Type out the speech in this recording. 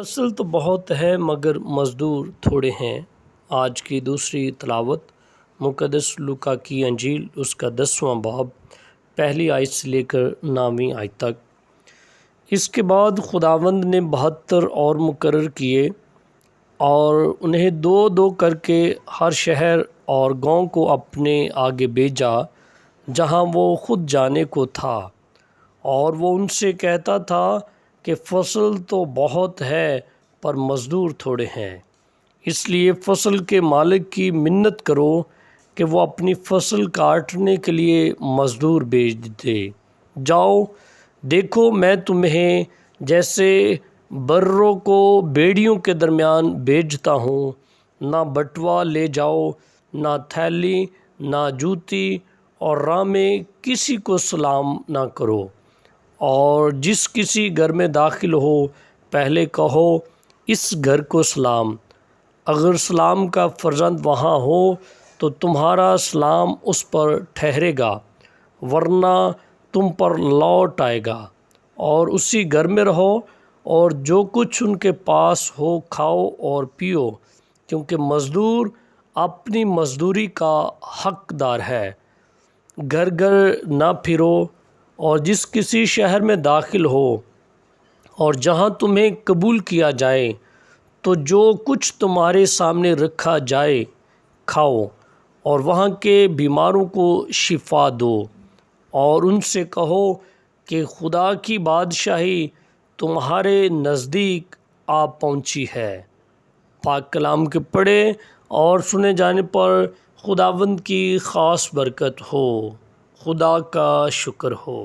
فصل تو بہت ہے مگر مزدور تھوڑے ہیں۔ آج کی دوسری تلاوت مقدس لوکا کی انجیل اس کا 10واں باب پہلی آیت سے لے کر 9ویں آیت تک۔ اس کے بعد خداوند نے 72 اور مقرر کیے اور انہیں دو دو کر کے ہر شہر اور گاؤں کو اپنے آگے بھیجا جہاں وہ خود جانے کو تھا، اور وہ ان سے کہتا تھا کہ فصل تو بہت ہے پر مزدور تھوڑے ہیں، اس لیے فصل کے مالک کی منت کرو کہ وہ اپنی فصل کاٹنے کے لیے مزدور بھیج دے۔ جاؤ، دیکھو میں تمہیں جیسے بروں کو بیڑیوں کے درمیان بھیجتا ہوں۔ نہ بٹوا لے جاؤ، نہ تھیلی، نہ جوتی، اور راہ میں کسی کو سلام نہ کرو، اور جس کسی گھر میں داخل ہو پہلے کہو اس گھر کو سلام۔ اگر سلام کا فرزند وہاں ہو تو تمہارا سلام اس پر ٹھہرے گا، ورنہ تم پر لوٹ آئے گا، اور اسی گھر میں رہو اور جو کچھ ان کے پاس ہو کھاؤ اور پیو، کیونکہ مزدور اپنی مزدوری کا حقدار ہے۔ گھر گھر نہ پھرو، اور جس کسی شہر میں داخل ہو اور جہاں تمہیں قبول کیا جائے تو جو کچھ تمہارے سامنے رکھا جائے کھاؤ، اور وہاں کے بیماروں کو شفا دو، اور ان سے کہو کہ خدا کی بادشاہی تمہارے نزدیک آ پہنچی ہے۔ پاک کلام کے پڑھے اور سنے جانے پر خداوند کی خاص برکت ہو۔ خدا کا شکر ہو۔